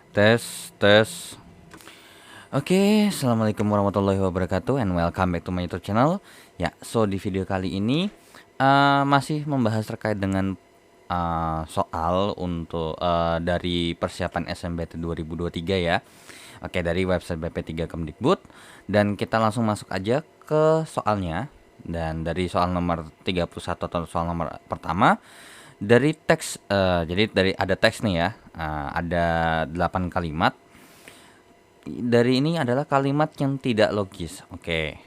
Tes, tes. Oke, assalamualaikum warahmatullahi wabarakatuh, and welcome back to my YouTube channel. Ya, so di video kali ini masih membahas terkait dengan soal untuk dari persiapan SNMPTN 2023 ya. Oke, dari website BP3 Kemdikbud, dan kita langsung masuk aja ke soalnya. Dan dari soal nomor 31 atau soal nomor pertama, dari teks, jadi dari ada teks nih ya, ada 8 kalimat. Dari ini adalah kalimat yang tidak logis. Oke.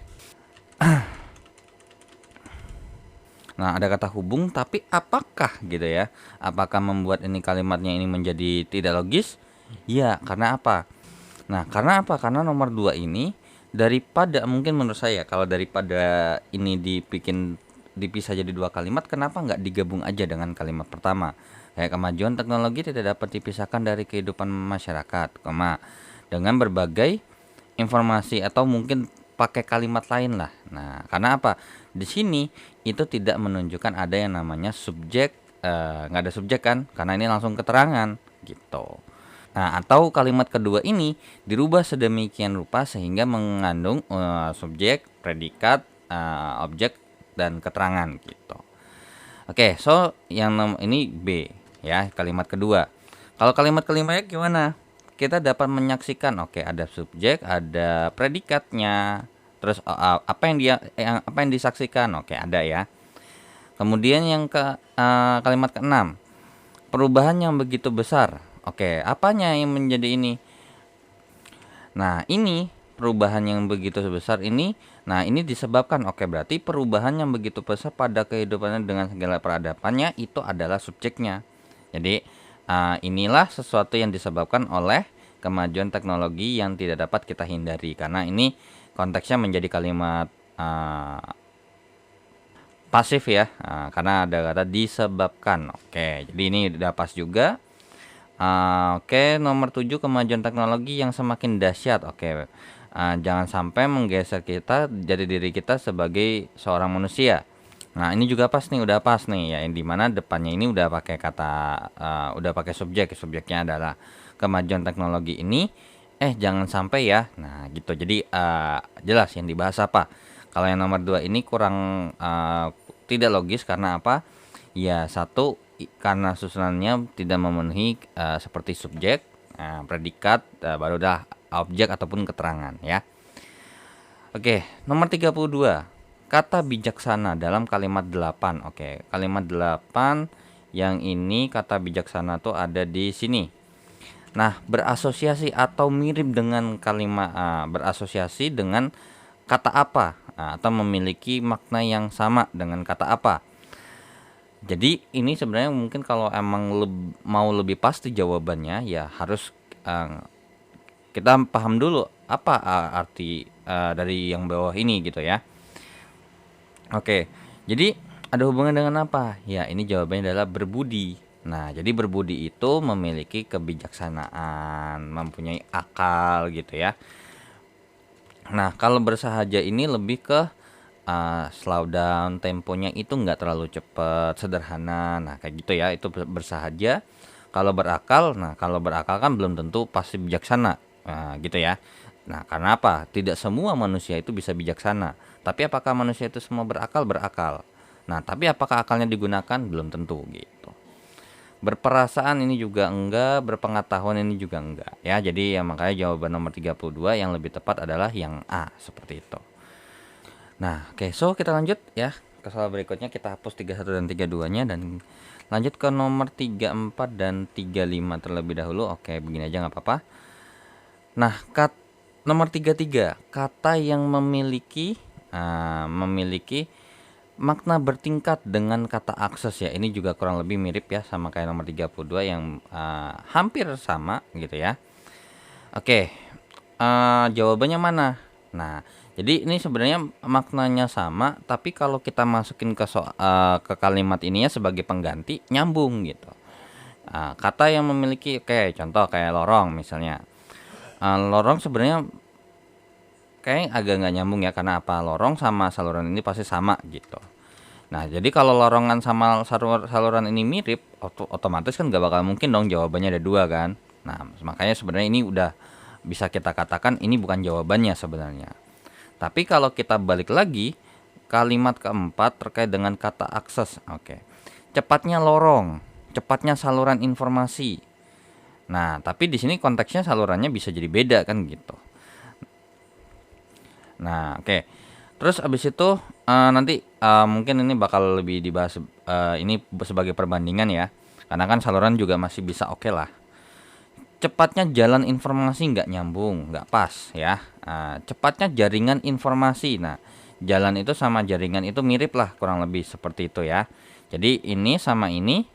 Nah, ada kata hubung, tapi apakah gitu ya? Apakah membuat ini kalimatnya ini menjadi tidak logis? Ya, karena apa? Nah, karena apa? Karena nomor 2 ini daripada, mungkin menurut saya, kalau daripada ini dipisah jadi 2 kalimat, kenapa nggak digabung aja dengan kalimat pertama? Kayak kemajuan teknologi tidak dapat dipisahkan dari kehidupan masyarakat, dengan berbagai informasi, atau mungkin pakai kalimat lain lah. Nah, karena apa? Di sini itu tidak menunjukkan ada yang namanya subjek, nggak ada subjek kan? Karena ini langsung keterangan gitu. Nah, atau kalimat kedua ini dirubah sedemikian rupa sehingga mengandung subjek, predikat, objek, dan keterangan gitu. Oke, so yang ini B ya, kalimat kedua. Kalau kalimatnya gimana? Kita dapat menyaksikan, oke, ada subjek, ada predikatnya, terus apa yang disaksikan, oke, ada ya. Kemudian yang kalimat keenam, perubahan yang begitu besar, oke, apanya yang menjadi ini? Nah, ini perubahan yang begitu besar ini, nah ini disebabkan, oke, berarti perubahan yang begitu besar pada kehidupannya dengan segala peradabannya itu adalah subjeknya. Jadi inilah sesuatu yang disebabkan oleh kemajuan teknologi yang tidak dapat kita hindari, karena ini konteksnya menjadi kalimat pasif ya, karena ada kata disebabkan. Oke, jadi ini udah pas juga. Oke, nomor 7, kemajuan teknologi yang semakin dahsyat. Oke, jangan sampai menggeser kita jadi diri kita sebagai seorang manusia. Nah, ini juga pas nih, udah pas nih ya, yang dimana depannya ini udah pakai kata, udah pakai subjeknya adalah kemajuan teknologi ini. Jangan sampai ya. Nah, gitu. Jadi jelas yang dibahas apa. Kalau yang nomor 2 ini kurang tidak logis, karena apa? Ya, satu, karena susunannya tidak memenuhi seperti subjek, predikat, baru dah objek ataupun keterangan ya. Oke, nomor 32. Kata bijaksana dalam kalimat 8. Oke, kalimat 8 yang ini kata bijaksana tuh ada di sini. Nah, berasosiasi atau mirip dengan kalimat, berasosiasi dengan kata apa, atau memiliki makna yang sama dengan kata apa. Jadi ini sebenarnya mungkin kalau emang mau lebih pasti jawabannya, ya harus kita paham dulu apa arti dari yang bawah ini gitu ya. Oke, jadi ada hubungan dengan apa? Ya, ini jawabannya adalah berbudi. Nah, jadi berbudi itu memiliki kebijaksanaan, mempunyai akal gitu ya. Nah, kalau bersahaja ini lebih ke slow down, temponya itu nggak terlalu cepat, sederhana. Nah, kayak gitu ya, itu bersahaja. Kalau berakal kan belum tentu pasti bijaksana, gitu ya. Nah, karena apa? Tidak semua manusia itu bisa bijaksana. Tapi apakah manusia itu semua berakal? Berakal. Nah, tapi apakah akalnya digunakan? Belum tentu gitu. Berperasaan ini juga enggak, berpengetahuan ini juga enggak ya. Jadi ya makanya jawaban nomor 32 yang lebih tepat adalah yang A, seperti itu. Nah, oke, so kita lanjut ya ke soal berikutnya. Kita hapus 31 dan 32-nya dan lanjut ke nomor 34 dan 35 terlebih dahulu. Oke, begini aja nggak apa-apa. Nah, nomor 33, kata yang memiliki makna bertingkat dengan kata akses ya. Ini juga kurang lebih mirip ya sama kayak nomor 32 yang hampir sama gitu ya. Oke, jawabannya mana? Nah, jadi ini sebenarnya maknanya sama, tapi kalau kita masukin ke kalimat ini ya sebagai pengganti, nyambung gitu. Kata yang memiliki, oke, contoh kayak lorong misalnya. Lorong sebenarnya kayak agak nggak nyambung ya, karena apa? Lorong sama saluran ini pasti sama gitu. Nah, jadi kalau lorongan sama saluran ini mirip, otomatis kan nggak bakal mungkin dong jawabannya ada dua kan. Nah, makanya sebenarnya ini udah bisa kita katakan ini bukan jawabannya sebenarnya. Tapi kalau kita balik lagi, kalimat keempat terkait dengan kata akses. Oke. Cepatnya lorong, cepatnya saluran informasi. Nah, tapi di sini konteksnya salurannya bisa jadi beda kan gitu. Nah, oke. Terus abis itu nanti mungkin ini bakal lebih dibahas ini sebagai perbandingan ya. Karena kan saluran juga masih bisa oke lah. Cepatnya jalan informasi nggak nyambung, nggak pas ya. Cepatnya jaringan informasi. Nah, jalan itu sama jaringan itu mirip lah kurang lebih seperti itu ya. Jadi ini sama ini,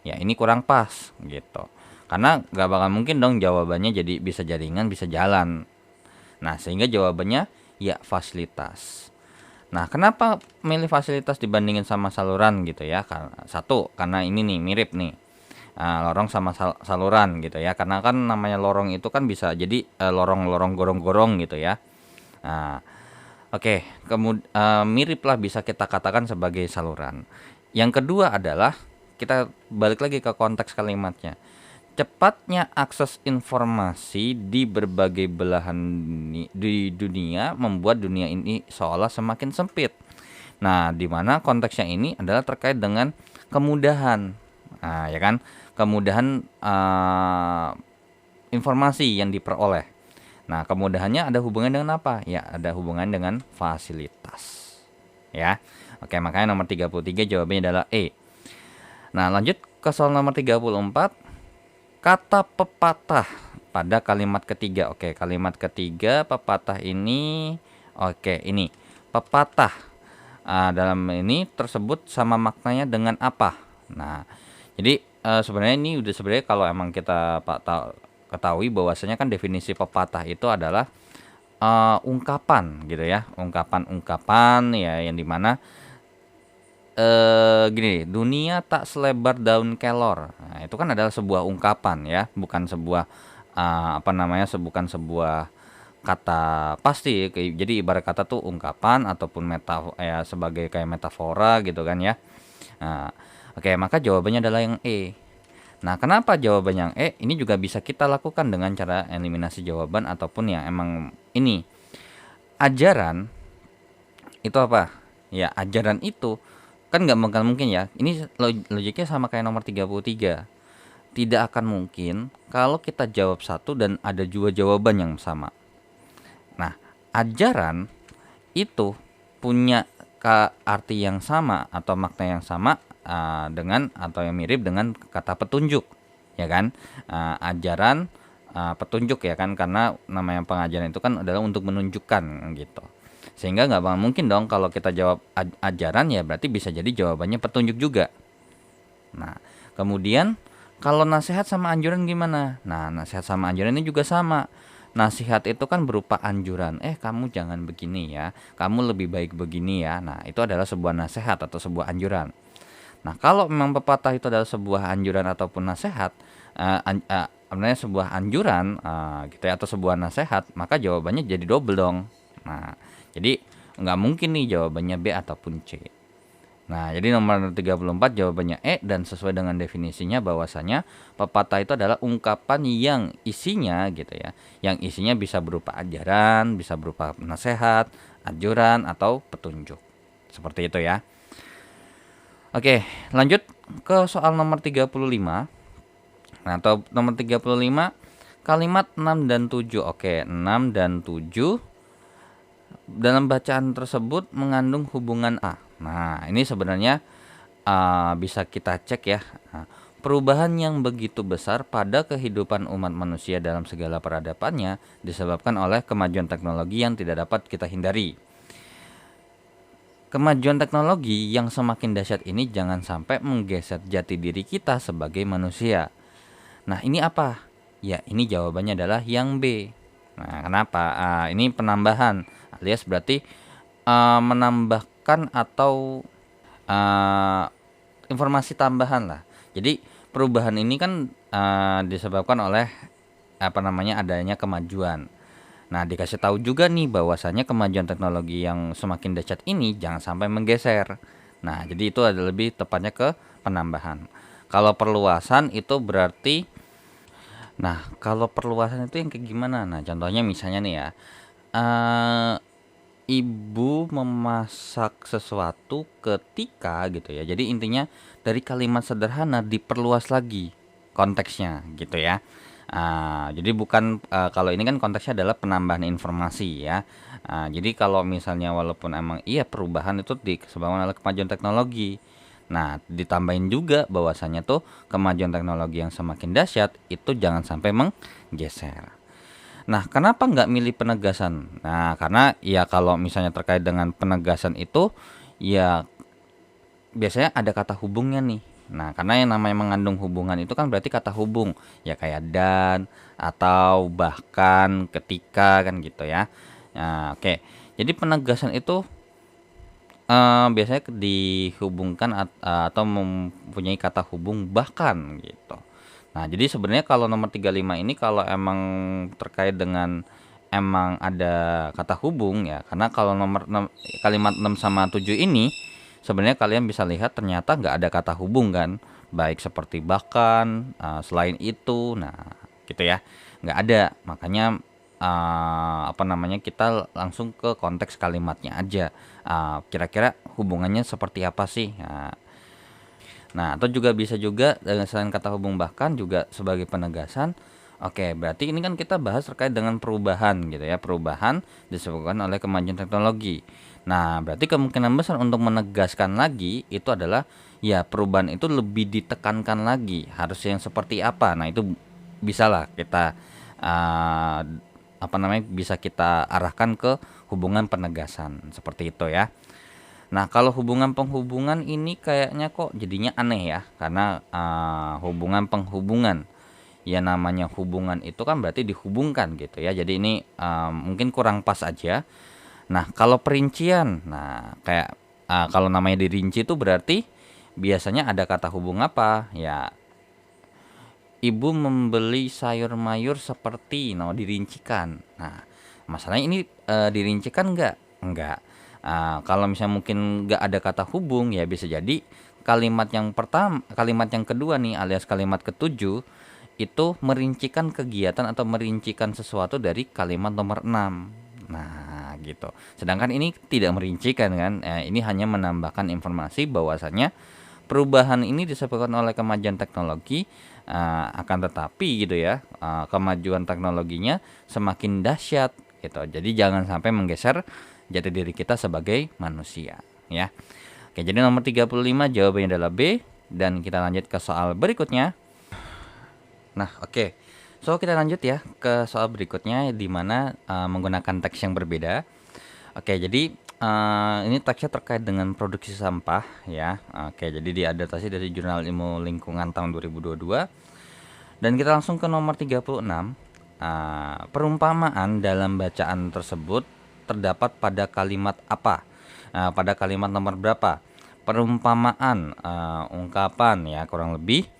ya ini kurang pas gitu. Karena nggak bakal mungkin dong jawabannya jadi bisa jaringan bisa jalan. Nah, sehingga jawabannya ya fasilitas. Nah, kenapa milih fasilitas dibandingin sama saluran gitu ya? Satu, karena ini nih mirip nih. Lorong sama saluran gitu ya. Karena kan namanya lorong itu kan bisa jadi lorong-lorong gorong-gorong gitu ya. Nah, oke, mirip lah bisa kita katakan sebagai saluran. Yang kedua adalah kita balik lagi ke konteks kalimatnya. Cepatnya akses informasi di berbagai belahan di dunia membuat dunia ini seolah semakin sempit. Nah, di mana konteksnya ini adalah terkait dengan kemudahan. Nah, ya kan? Kemudahan informasi yang diperoleh. Nah, kemudahannya ada hubungan dengan apa? Ya, ada hubungan dengan fasilitas. Ya. Oke, makanya nomor 33 jawabannya adalah E. Nah, lanjut ke soal nomor 34. Kata pepatah pada kalimat ketiga. Oke, kalimat ketiga pepatah ini. Oke, ini pepatah dalam ini tersebut sama maknanya dengan apa? Nah, jadi sebenarnya ini udah sebenarnya kalau emang kita ketahui bahwasanya kan definisi pepatah itu adalah ungkapan gitu ya, ungkapan-ungkapan ya yang dimana gini, dunia tak selebar daun kelor. Nah, itu kan adalah sebuah ungkapan ya, bukan sebuah bukan sebuah kata pasti. Jadi ibarat kata tuh ungkapan ataupun ya sebagai kayak metafora gitu kan ya. Nah, oke, maka jawabannya adalah yang E. Nah, kenapa jawabannya yang E? Ini juga bisa kita lakukan dengan cara eliminasi jawaban ataupun yang emang ini ajaran itu apa? Ya, ajaran itu kan nggak bakal mungkin ya. Ini logiknya sama kayak nomor 33. Tidak akan mungkin kalau kita jawab satu dan ada dua jawaban yang sama. Nah, ajaran itu punya arti yang sama atau makna yang sama dengan atau yang mirip dengan kata petunjuk, ya kan? Ajaran, petunjuk ya kan, karena namanya pengajaran itu kan adalah untuk menunjukkan gitu. Sehingga nggak bakal mungkin dong kalau kita jawab ajaran ya berarti bisa jadi jawabannya petunjuk juga. Nah, kemudian kalau nasihat sama anjuran gimana? Nah, nasihat sama anjuran ini juga sama. Nasihat itu kan berupa anjuran. Kamu jangan begini ya. Kamu lebih baik begini ya. Nah, itu adalah sebuah nasihat atau sebuah anjuran. Nah, kalau memang pepatah itu adalah sebuah anjuran ataupun nasihat, sebuah anjuran gitu ya atau sebuah nasihat, maka jawabannya jadi double dong. Nah, jadi nggak mungkin nih jawabannya B ataupun C. Nah, jadi nomor 34 jawabannya E dan sesuai dengan definisinya bahwasanya pepatah itu adalah ungkapan yang isinya gitu ya. Yang isinya bisa berupa ajaran, bisa berupa nasihat, anjuran atau petunjuk. Seperti itu ya. Oke, lanjut ke soal nomor 35. Nah, atau nomor 35 kalimat 6 dan 7. Oke, 6 dan 7 dalam bacaan tersebut mengandung hubungan A. Nah, ini sebenarnya bisa kita cek ya. Perubahan yang begitu besar pada kehidupan umat manusia dalam segala peradabannya disebabkan oleh kemajuan teknologi yang tidak dapat kita hindari. Kemajuan teknologi yang semakin dahsyat ini jangan sampai menggeser jati diri kita sebagai manusia. Nah, ini apa? Ya, ini jawabannya adalah yang B. Nah, kenapa? Ini penambahan alias berarti menambahkan atau informasi tambahan lah. Jadi perubahan ini kan disebabkan oleh adanya kemajuan. Nah, dikasih tahu juga nih bahwasanya kemajuan teknologi yang semakin dahsyat ini jangan sampai menggeser. Nah, jadi itu ada lebih tepatnya ke penambahan. Kalau perluasan itu berarti Nah, kalau perluasan itu yang kayak gimana? Nah, contohnya misalnya nih ya, eee, ibu memasak sesuatu ketika gitu ya. Jadi intinya dari kalimat sederhana diperluas lagi konteksnya gitu ya. Jadi bukan, kalau ini kan konteksnya adalah penambahan informasi ya. Jadi kalau misalnya walaupun emang iya perubahan itu disebabkan oleh kemajuan teknologi. Nah, ditambahin juga bahwasanya tuh kemajuan teknologi yang semakin dahsyat itu jangan sampai menggeser. Nah, kenapa nggak milih penegasan? Nah, karena ya kalau misalnya terkait dengan penegasan itu, ya biasanya ada kata hubungnya nih. Nah, karena yang namanya mengandung hubungan itu kan berarti kata hubung, ya kayak dan atau bahkan ketika kan gitu ya. Nah, oke. Jadi penegasan itu biasanya dihubungkan atau mempunyai kata hubung bahkan gitu. Nah, jadi sebenarnya kalau nomor 35 ini kalau emang terkait dengan emang ada kata hubung ya, karena kalau kalimat 6 sama 7 ini sebenarnya kalian bisa lihat ternyata nggak ada kata hubung kan, baik seperti bahkan, selain itu, nah gitu ya, nggak ada. Makanya apa namanya kita langsung ke konteks kalimatnya aja. Kira-kira hubungannya seperti apa sih? Nah, atau juga bisa juga selain kata hubung bahkan juga sebagai penegasan. Oke, berarti ini kan kita bahas terkait dengan perubahan gitu ya. Perubahan disebabkan oleh kemajuan teknologi. Nah, berarti kemungkinan besar untuk menegaskan lagi itu adalah ya perubahan itu lebih ditekankan lagi. Harusnya yang seperti apa? Nah, itu bisalah kita uh, apa namanya bisa kita arahkan ke hubungan penegasan seperti itu ya. Nah, kalau hubungan penghubungan ini kayaknya kok jadinya aneh ya, karena hubungan penghubungan. Ya namanya hubungan itu kan berarti dihubungkan gitu ya. Jadi ini mungkin kurang pas aja. Nah, kalau perincian, nah kayak kalau namanya dirinci itu berarti biasanya ada kata hubung apa? Ya, ibu membeli sayur mayur seperti, no dirincikan. Nah, masalahnya ini dirincikan enggak? Enggak. Kalau misalnya mungkin enggak ada kata hubung ya bisa jadi kalimat yang pertama, kalimat yang kedua nih alias kalimat ketujuh itu merincikan kegiatan atau merincikan sesuatu dari kalimat nomor 6. Nah, gitu. Sedangkan ini tidak merincikan kan? Ini hanya menambahkan informasi bahwasanya perubahan ini disebabkan oleh kemajuan teknologi, akan tetapi gitu ya, kemajuan teknologinya semakin dahsyat gitu. Jadi jangan sampai menggeser jati diri kita sebagai manusia ya. Oke, jadi nomor 35 jawabannya adalah B dan kita lanjut ke soal berikutnya. Nah, oke. So, kita lanjut ya ke soal berikutnya di mana menggunakan teks yang berbeda. Oke, jadi ini teksnya terkait dengan produksi sampah ya. Oke, jadi diadaptasi dari Jurnal Ilmu Lingkungan tahun 2022. Dan kita langsung ke nomor 36. Perumpamaan dalam bacaan tersebut terdapat pada kalimat apa? Pada kalimat nomor berapa? Perumpamaan, ungkapan ya kurang lebih.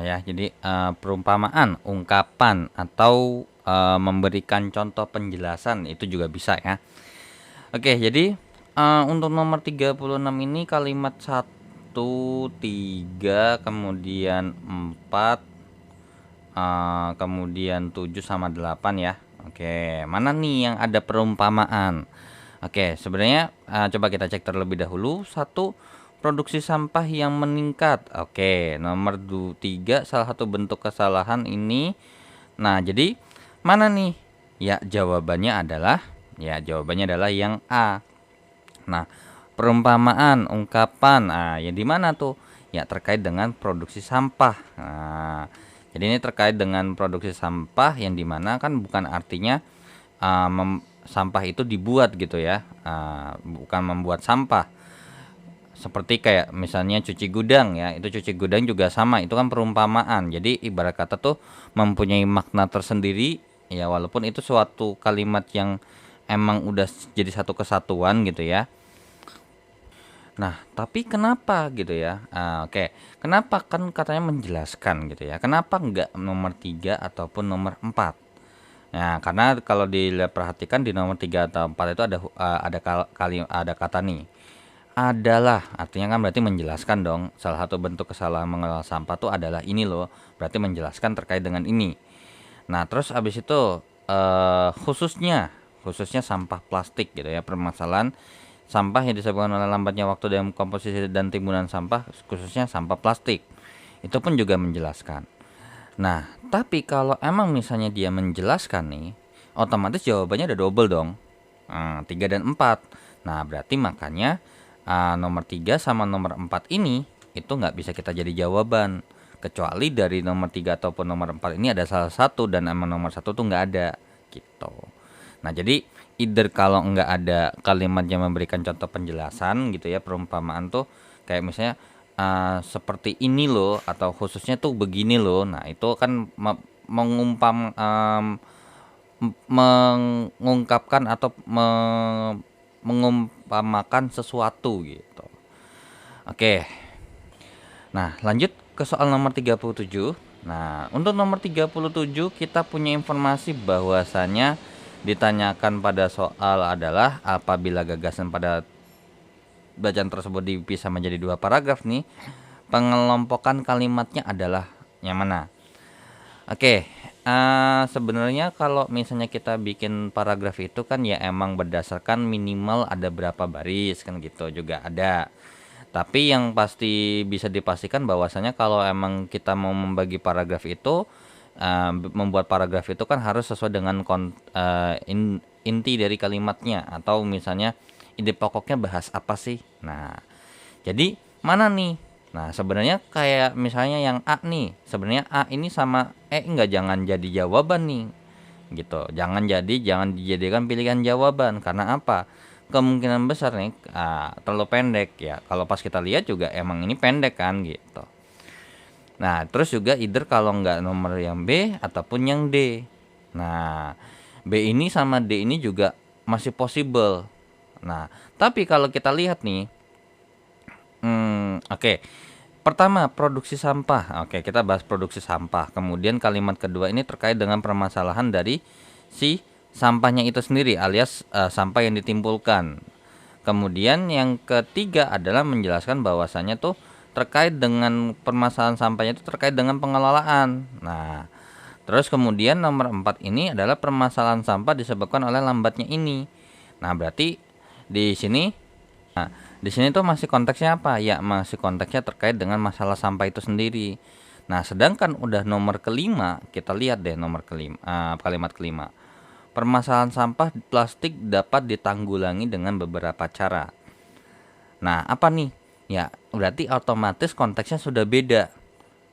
Ya, jadi perumpamaan, ungkapan atau memberikan contoh penjelasan itu juga bisa ya. Oke, jadi untuk nomor 36 ini kalimat 1, 3, kemudian 4, kemudian 7 sama 8 ya. Oke, mana nih yang ada perumpamaan? Oke, sebenarnya coba kita cek terlebih dahulu. Satu, produksi sampah yang meningkat. Oke, nomor 3 salah satu bentuk kesalahan ini. Nah, jadi mana nih? Ya jawabannya adalah yang A. Nah, perumpamaan, ungkapan, yang di mana tuh? Ya terkait dengan produksi sampah. Nah, jadi ini terkait dengan produksi sampah yang dimana kan bukan artinya sampah itu dibuat gitu ya, bukan membuat sampah. Seperti kayak misalnya cuci gudang ya, itu cuci gudang juga sama, itu kan perumpamaan. Jadi ibarat kata tuh mempunyai makna tersendiri ya, walaupun itu suatu kalimat yang emang udah jadi satu kesatuan gitu ya. Nah, tapi kenapa gitu ya? Oke. Kenapa kan katanya menjelaskan gitu ya? Kenapa enggak nomor 3 ataupun nomor 4? Nah, karena kalau diperhatikan di nomor 3 atau 4 itu ada ada kata nih. adalah, artinya kan berarti menjelaskan dong. Salah satu bentuk kesalahan mengelola sampah tuh adalah ini loh. Berarti menjelaskan terkait dengan ini. Nah, terus abis itu khususnya sampah plastik gitu ya. Permasalahan sampah yang disebabkan oleh lambatnya waktu dalam komposisi dan timbunan sampah, khususnya sampah plastik. Itu pun juga menjelaskan. Nah, tapi kalau emang misalnya dia menjelaskan nih, otomatis jawabannya ada double dong. 3 dan 4. Nah, berarti makanya nomor 3 sama nomor 4 ini itu nggak bisa kita jadi jawaban. Kecuali dari nomor 3 ataupun nomor 4 ini ada salah satu dan emang nomor 1 tuh nggak ada gitu. Nah, jadi either kalau nggak ada kalimat yang memberikan contoh penjelasan gitu ya, perumpamaan tuh kayak misalnya seperti ini loh atau khususnya tuh begini loh. Nah, itu kan mengungkapkan atau mengumpamakan sesuatu gitu. Oke. Nah, lanjut ke soal nomor 37. Nah, untuk nomor 37 kita punya informasi bahwasanya ditanyakan pada soal adalah apabila gagasan pada bacaan tersebut dipisah menjadi 2 paragraf nih, pengelompokan kalimatnya adalah yang mana? Oke, sebenarnya kalau misalnya kita bikin paragraf itu kan ya emang berdasarkan minimal ada berapa baris kan gitu juga ada. Tapi yang pasti bisa dipastikan bahwasanya kalau emang kita mau membagi paragraf itu, membuat paragraf itu kan harus sesuai dengan inti dari kalimatnya atau misalnya ide pokoknya bahas apa sih. Nah, jadi mana nih? Nah, sebenarnya kayak misalnya yang A nih, sebenarnya A ini sama enggak jangan jadi jawaban nih. Gitu. Jangan dijadikan pilihan jawaban karena apa? Kemungkinan besar nih terlalu pendek ya. Kalau pas kita lihat juga emang ini pendek kan gitu. Nah, terus juga either kalau nggak nomor yang B ataupun yang D. Nah, B ini sama D ini juga masih possible. Nah, tapi kalau kita lihat nih, oke. Pertama, produksi sampah. Oke, kita bahas produksi sampah. Kemudian kalimat kedua ini terkait dengan permasalahan dari si sampahnya itu sendiri alias sampah yang ditimbulkan. Kemudian yang ketiga adalah menjelaskan bahwasannya tuh terkait dengan permasalahan sampahnya itu terkait dengan pengelolaan. Nah, terus kemudian nomor 4 ini adalah permasalahan sampah disebabkan oleh lambatnya ini. Nah, berarti di sini di sini tuh masih konteksnya apa? Ya, masih konteksnya terkait dengan masalah sampah itu sendiri. Nah, sedangkan udah nomor kelima, kita lihat deh nomor kelima, kalimat kelima. Permasalahan sampah plastik dapat ditanggulangi dengan beberapa cara. Nah, apa nih? Ya, berarti otomatis konteksnya sudah beda.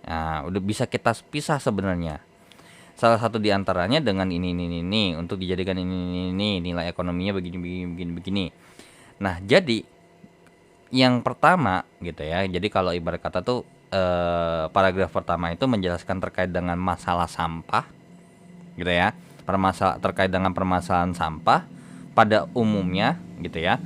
Nah, udah bisa kita pisah sebenarnya. Salah satu diantaranya dengan ini untuk dijadikan ini nilai ekonominya begini. Nah, jadi yang pertama gitu ya. Jadi kalau ibarat kata tuh paragraf pertama itu menjelaskan terkait dengan masalah sampah gitu ya. Terkait dengan permasalahan sampah pada umumnya gitu ya.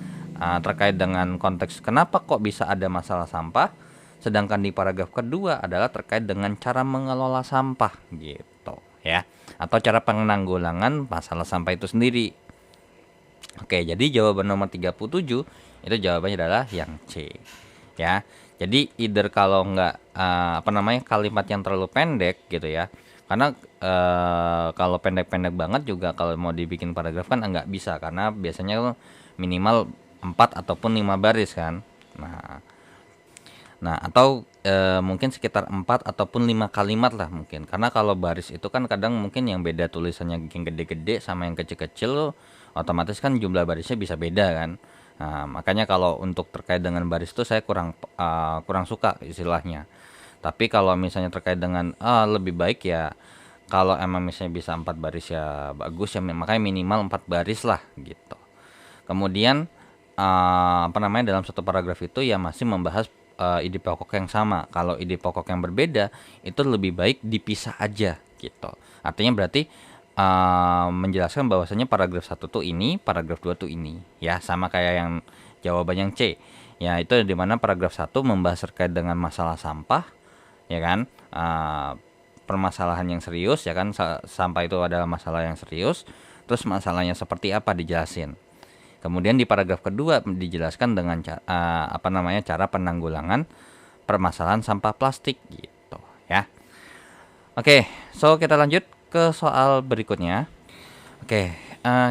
Terkait dengan konteks kenapa kok bisa ada masalah sampah. Sedangkan di paragraf kedua adalah terkait dengan cara mengelola sampah gitu ya. Atau cara penanggulangan masalah sampah itu sendiri. Oke, jadi jawaban nomor 37 itu jawabannya adalah yang C. Ya. Jadi either kalau nggak kalimat yang terlalu pendek gitu ya. Karena kalau pendek-pendek banget juga kalau mau dibikin paragraf kan nggak bisa karena biasanya minimal 4 ataupun 5 baris kan. Nah, atau mungkin sekitar 4 ataupun 5 kalimat lah mungkin. Karena kalau baris itu kan kadang mungkin yang beda tulisannya yang gede-gede sama yang kecil-kecil otomatis kan jumlah barisnya bisa beda kan. Nah, makanya kalau untuk terkait dengan baris itu saya kurang suka istilahnya. Tapi kalau misalnya terkait dengan lebih baik ya kalau emang misalnya bisa 4 baris ya bagus ya, makanya minimal 4 baris lah gitu. Kemudian dalam satu paragraf itu ya masih membahas ide pokok yang sama. Kalau ide pokok yang berbeda itu lebih baik dipisah aja gitu. Artinya berarti menjelaskan bahwasanya paragraf 1 tuh ini, paragraf 2 tuh ini. Ya, sama kayak yang jawaban yang C. Ya, itu di mana paragraf 1 membahas terkait dengan masalah sampah, ya kan? Permasalahan yang serius, ya kan? Sampah itu adalah masalah yang serius. Terus masalahnya seperti apa dijelasin. Kemudian di paragraf kedua dijelaskan dengan cara penanggulangan permasalahan sampah plastik gitu ya. Oke, so kita lanjut ke soal berikutnya. Oke,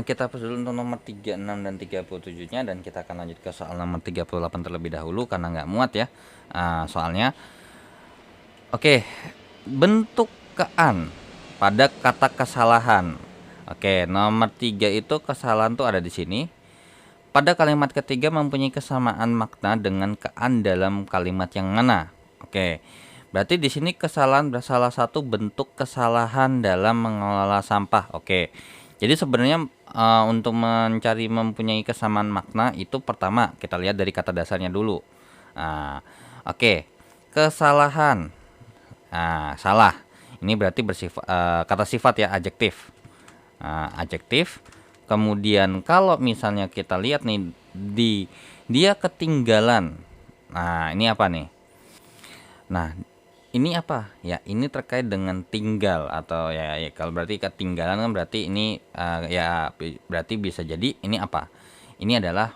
kita hapus dulu untuk nomor 36 dan 37-nya, dan kita akan lanjut ke soal nomor 38 terlebih dahulu karena nggak muat ya soalnya. Oke, bentuk kean pada kata kesalahan. Oke, nomor 3 itu kesalahan tuh ada di sini. Pada kalimat ketiga mempunyai kesamaan makna dengan kean dalam kalimat yang mana? Oke. Berarti di sini kesalahan salah satu bentuk kesalahan dalam mengelola sampah. Oke. Jadi sebenarnya untuk mencari mempunyai kesamaan makna itu pertama kita lihat dari kata dasarnya dulu. Oke. Kesalahan. Salah. Ini berarti bersifat kata sifat ya, adjektif. Adjektif. Kemudian kalau misalnya kita lihat nih dia ketinggalan. Nah, ini apa nih? Nah, ini apa? Ya, ini terkait dengan tinggal atau ya kalau berarti ketinggalan kan berarti ini berarti bisa jadi ini apa? Ini adalah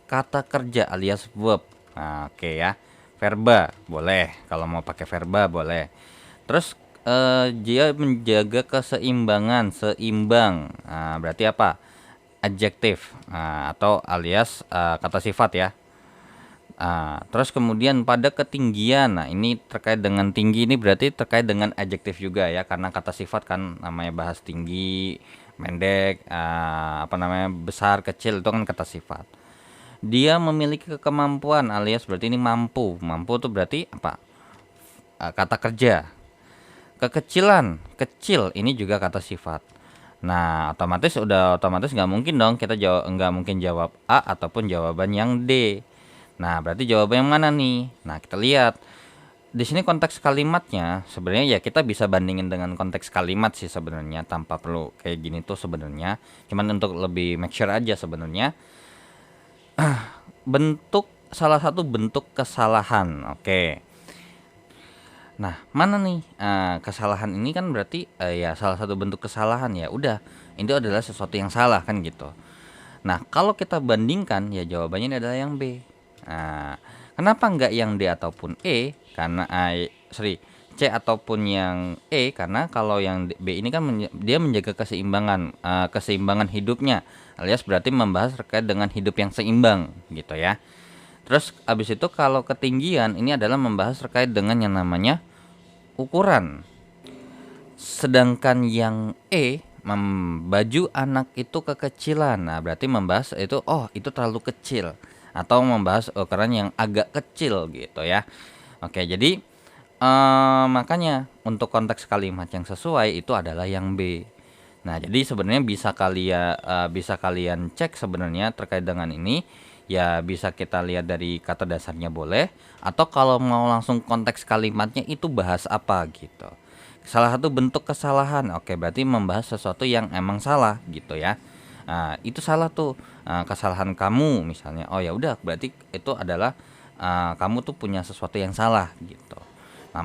kata kerja alias verb. Nah, oke ya. Verba boleh, kalau mau pakai verba boleh. Terus dia menjaga keseimbangan, seimbang. Nah, berarti apa? Adjektif atau alias kata sifat ya. Terus kemudian pada ketinggian, nah ini terkait dengan tinggi, ini berarti terkait dengan adjektif juga ya, karena kata sifat kan namanya bahas tinggi, pendek, besar, kecil, itu kan kata sifat. Dia memiliki kemampuan alias berarti ini mampu itu berarti apa? Kata kerja. Kekecilan, kecil, ini juga kata sifat. Nah, otomatis nggak mungkin dong kita nggak mungkin jawab A ataupun jawaban yang D. Nah, berarti jawaban yang mana nih? Nah, kita lihat di sini konteks kalimatnya. Sebenarnya ya kita bisa bandingin dengan konteks kalimat sih sebenarnya, tanpa perlu kayak gini tuh sebenarnya. Cuman untuk lebih make sure aja sebenarnya. Salah satu bentuk kesalahan. Oke. Nah, mana nih kesalahan ini kan berarti ya salah satu bentuk kesalahan, ya udah itu adalah sesuatu yang salah kan gitu. Nah, kalau kita bandingkan ya jawabannya ini adalah yang B. Nah, kenapa enggak yang D ataupun E? Karena C ataupun yang E, karena kalau yang B ini kan dia menjaga keseimbangan hidupnya, alias berarti membahas terkait dengan hidup yang seimbang gitu ya. Terus abis itu kalau ketinggian ini adalah membahas terkait dengan yang namanya ukuran. Sedangkan yang E baju anak itu kekecilan. Nah, berarti membahas itu itu terlalu kecil atau membahas ukuran yang agak kecil gitu ya. Oke, jadi makanya untuk konteks kalimat yang sesuai itu adalah yang B. Nah, jadi sebenarnya bisa kalian cek sebenarnya terkait dengan ini. Ya bisa kita lihat dari kata dasarnya boleh, atau kalau mau langsung konteks kalimatnya itu bahas apa gitu. Salah satu bentuk kesalahan, oke berarti membahas sesuatu yang emang salah gitu ya. Nah, itu salah tuh, kesalahan kamu misalnya. Oh ya udah berarti itu adalah kamu tuh punya sesuatu yang salah gitu. Nah,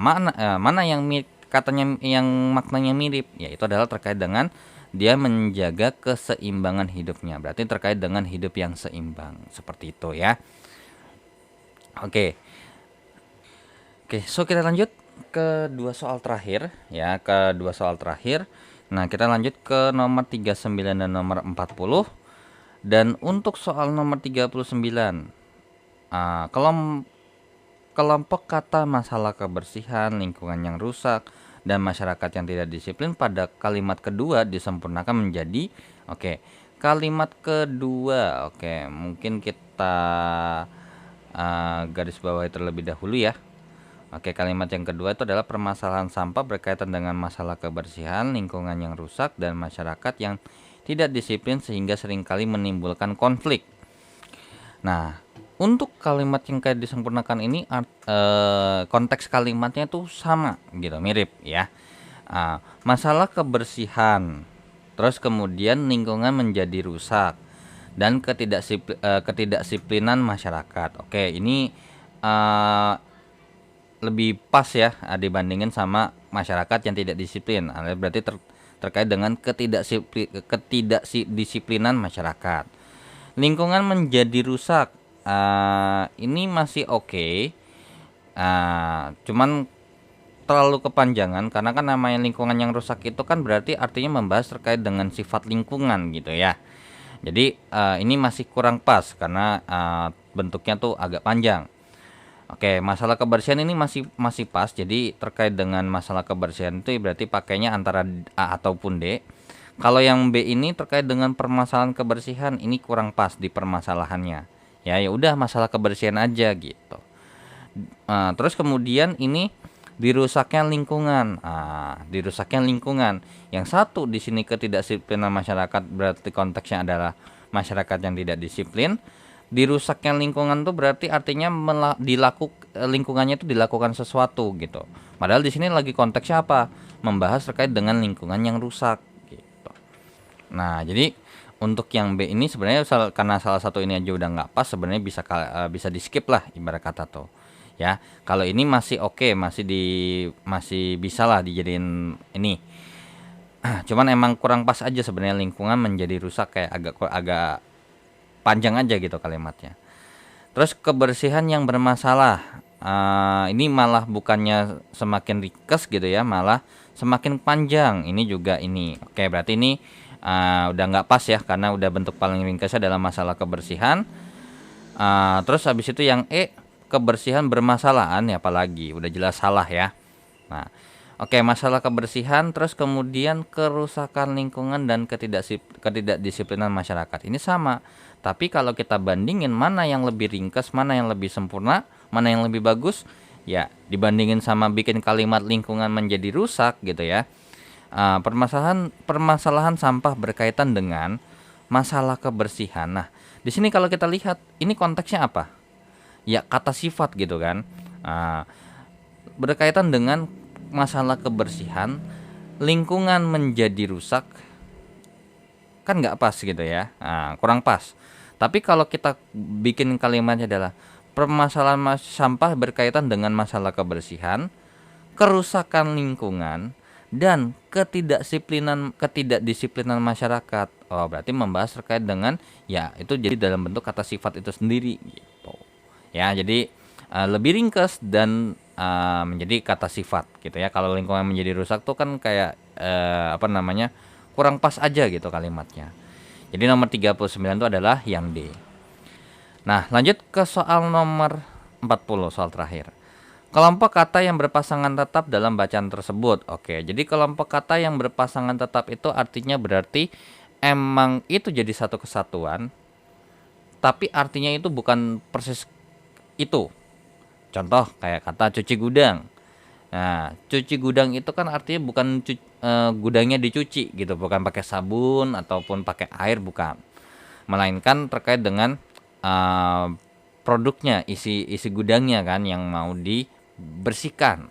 mana yang katanya yang maknanya mirip, ya itu adalah terkait dengan dia menjaga keseimbangan hidupnya. Berarti terkait dengan hidup yang seimbang. Seperti itu ya. Oke. So kita lanjut ke dua soal terakhir ya, Nah, kita lanjut ke nomor 39 dan nomor 40. Dan untuk soal nomor 39, kelompok kata masalah kebersihan, lingkungan yang rusak, dan masyarakat yang tidak disiplin pada kalimat kedua disempurnakan menjadi kalimat kedua. Mungkin kita garis bawahi terlebih dahulu ya. Kalimat yang kedua itu adalah permasalahan sampah berkaitan dengan masalah kebersihan, lingkungan yang rusak, dan masyarakat yang tidak disiplin sehingga seringkali menimbulkan konflik. Nah, untuk kalimat yang kayak disempurnakan ini konteks kalimatnya tuh sama gitu, mirip ya. Masalah kebersihan, terus kemudian lingkungan menjadi rusak, dan ketidaksiplinan masyarakat. Ini lebih pas ya dibandingin sama masyarakat yang tidak disiplin. Berarti terkait dengan ketidakdisiplinan masyarakat. Lingkungan menjadi rusak. Ini masih oke. Cuman terlalu kepanjangan karena kan namanya lingkungan yang rusak itu kan berarti artinya membahas terkait dengan sifat lingkungan gitu ya. Jadi ini masih kurang pas karena bentuknya tuh agak panjang. Oke, masalah kebersihan ini masih masih pas. Jadi terkait dengan masalah kebersihan itu berarti pakainya antara A ataupun D. Kalau yang B ini terkait dengan permasalahan kebersihan ini kurang pas di permasalahannya. Ya ya udah masalah kebersihan aja gitu. Terus kemudian ini dirusaknya lingkungan. Dirusaknya lingkungan. Yang satu di sini ketidakdisiplinan masyarakat berarti konteksnya adalah masyarakat yang tidak disiplin. Dirusaknya lingkungan tuh berarti artinya lingkungannya itu dilakukan sesuatu gitu. Padahal di sini lagi konteksnya apa? Membahas terkait dengan lingkungan yang rusak gitu. Nah, jadi untuk yang B ini sebenarnya karena salah satu ini aja udah nggak pas, sebenarnya bisa di skip lah ibarat kata tuh. Ya, kalau ini masih oke, masih bisa lah dijadiin ini. Cuman emang kurang pas aja sebenarnya lingkungan menjadi rusak kayak agak panjang aja gitu kalimatnya. Terus kebersihan yang bermasalah. Ini malah bukannya semakin ringkas gitu ya, malah semakin panjang. Ini juga ini. Oke, berarti ini udah nggak pas ya karena udah bentuk paling ringkasnya adalah masalah kebersihan. Terus habis itu yang E, kebersihan bermasalahan ya, apalagi udah jelas salah ya. Nah, oke, masalah kebersihan terus kemudian kerusakan lingkungan dan ketidakdisiplinan masyarakat. Ini sama. Tapi kalau kita bandingin mana yang lebih ringkas, mana yang lebih sempurna, mana yang lebih bagus, ya dibandingin sama bikin kalimat lingkungan menjadi rusak gitu ya. Permasalahan sampah berkaitan dengan masalah kebersihan. Nah, di sini kalau kita lihat ini konteksnya apa? Ya kata sifat gitu kan. Berkaitan dengan masalah kebersihan, lingkungan menjadi rusak, kan nggak pas gitu ya. Kurang pas. Tapi kalau kita bikin kalimatnya adalah permasalahan sampah berkaitan dengan masalah kebersihan, kerusakan lingkungan, dan ketidakdisiplinan masyarakat. Oh, berarti membahas terkait dengan ya itu jadi dalam bentuk kata sifat itu sendiri gitu. Ya, jadi lebih ringkas dan menjadi kata sifat gitu ya. Kalau lingkungan menjadi rusak tuh kan kayak kurang pas aja gitu kalimatnya. Jadi nomor 39 itu adalah yang D. Nah, lanjut ke soal nomor 40, soal terakhir. Kelompok kata yang berpasangan tetap dalam bacaan tersebut. Oke, jadi kelompok kata yang berpasangan tetap itu artinya berarti emang itu jadi satu kesatuan, tapi artinya itu bukan persis itu. Contoh kayak kata cuci gudang. Nah, cuci gudang itu kan artinya bukan gudangnya dicuci gitu, bukan pakai sabun ataupun pakai air, bukan. Melainkan terkait dengan produknya, isi gudangnya kan yang mau dibersihkan.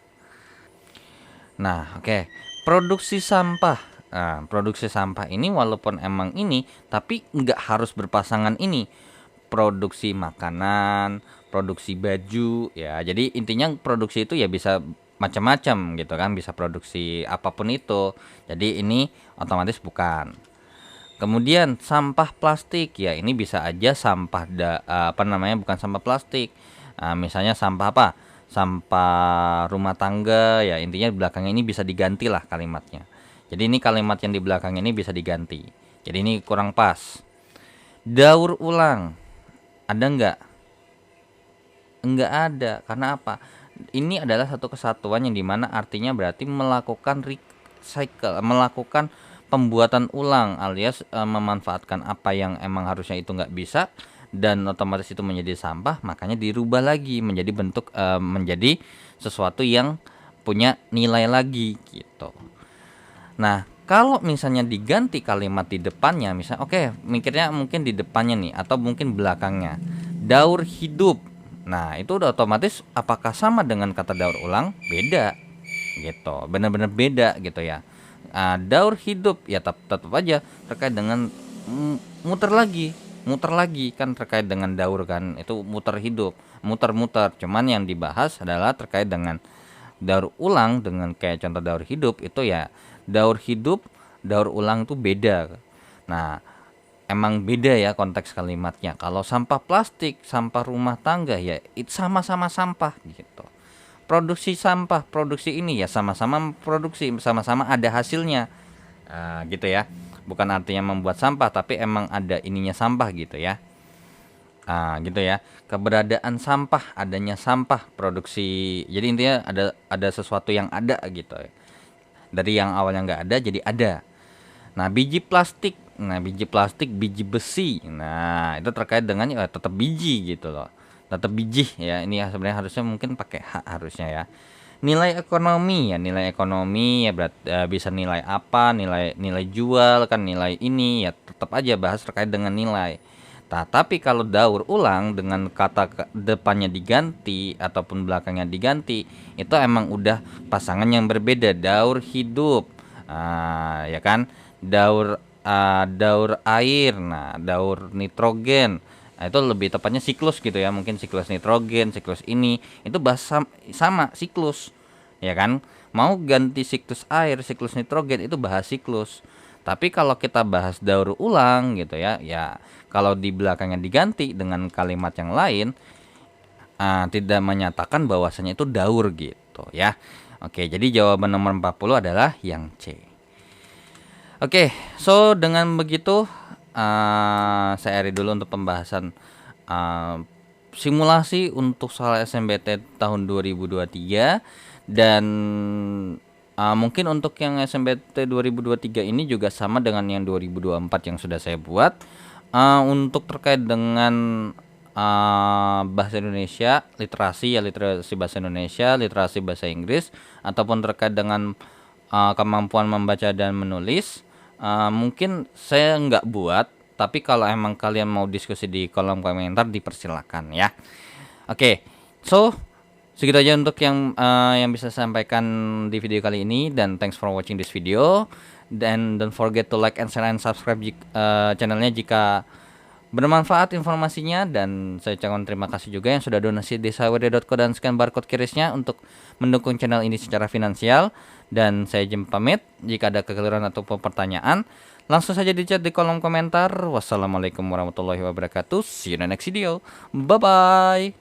Nah, oke. Produksi sampah. Nah, produksi sampah ini walaupun emang ini, tapi nggak harus berpasangan ini. Produksi makanan, produksi baju, ya. Jadi intinya produksi itu ya bisa macam-macam gitu kan, bisa produksi apapun itu. Jadi ini otomatis bukan. Kemudian sampah plastik, ya ini bisa aja sampah bukan sampah plastik. Misalnya sampah apa? Sampah rumah tangga, ya intinya di belakangnya ini bisa diganti lah kalimatnya. Jadi ini kalimat yang di belakang ini bisa diganti. Jadi ini kurang pas. Daur ulang, ada nggak? Enggak ada. Karena apa? Ini adalah satu kesatuan yang dimana artinya berarti melakukan recycle, melakukan pembuatan ulang alias memanfaatkan apa yang emang harusnya itu nggak bisa dan otomatis itu menjadi sampah, makanya dirubah lagi menjadi bentuk menjadi sesuatu yang punya nilai lagi gitu. Nah, kalau misalnya diganti kalimat di depannya, misalnya mikirnya mungkin di depannya nih atau mungkin belakangnya. Daur hidup. Nah, itu udah otomatis apakah sama dengan kata daur ulang? Beda. Gitu. Benar-benar beda gitu ya. Daur hidup ya tetap aja terkait dengan muter lagi kan terkait dengan daur kan, itu muter hidup, muter-muter. Cuman yang dibahas adalah terkait dengan daur ulang dengan kayak contoh daur hidup itu ya daur hidup, daur ulang tuh beda. Nah, emang beda ya konteks kalimatnya. Kalau sampah plastik, sampah rumah tangga ya itu sama-sama sampah gitu. Produksi sampah, produksi ini ya sama-sama produksi, sama-sama ada hasilnya. Gitu ya. Bukan artinya membuat sampah, tapi emang ada ininya sampah gitu ya. Gitu ya. Keberadaan sampah, adanya sampah, produksi. Jadi intinya ada sesuatu yang ada gitu ya. Dari yang awalnya nggak ada jadi ada. Nah, biji plastik. Nah, biji plastik, biji besi. Nah, itu terkait dengan ya tetap biji gitu loh. Tetap biji ya. Ini ya sebenarnya harusnya mungkin pakai hak harusnya ya. Nilai ekonomi ya, nilai ekonomi ya bisa nilai apa, nilai jual kan, nilai ini ya tetap aja bahas terkait dengan nilai. Nah, tapi kalau daur ulang dengan kata depannya diganti ataupun belakangnya diganti, itu emang udah pasangan yang berbeda, daur hidup. Ya kan? Daur air, nah daur nitrogen. Nah, itu lebih tepatnya siklus gitu ya, mungkin siklus nitrogen, siklus ini itu bahasa sama siklus, ya kan? Mau ganti siklus air, siklus nitrogen itu bahas siklus. Tapi kalau kita bahas daur ulang gitu ya, ya kalau di belakangnya diganti dengan kalimat yang lain, tidak menyatakan bahwasanya itu daur gitu ya. Oke, jadi jawaban nomor 40 adalah yang C. Oke, so dengan begitu saya akhiri dulu untuk pembahasan simulasi untuk soal SNMPT tahun 2023 dan mungkin untuk yang SNMPT 2023 ini juga sama dengan yang 2024 yang sudah saya buat. Untuk terkait dengan bahasa Indonesia, literasi ya, literasi bahasa Indonesia, literasi bahasa Inggris, ataupun terkait dengan kemampuan membaca dan menulis. Mungkin saya nggak buat, tapi kalau emang kalian mau diskusi di kolom komentar dipersilakan ya. Oke, so segitu aja untuk yang bisa saya sampaikan di video kali ini, dan thanks for watching this video. Dan don't forget to like and share and subscribe channelnya jika bermanfaat informasinya, dan saya ucapkan terima kasih juga yang sudah donasi di sawd.co dan scan barcode QRIS-nya untuk mendukung channel ini secara finansial. Dan saya Jem pamit. Jika ada kekeliruan atau pertanyaan, langsung saja di chat di kolom komentar. Wassalamualaikum warahmatullahi wabarakatuh. See you in the next video. Bye bye.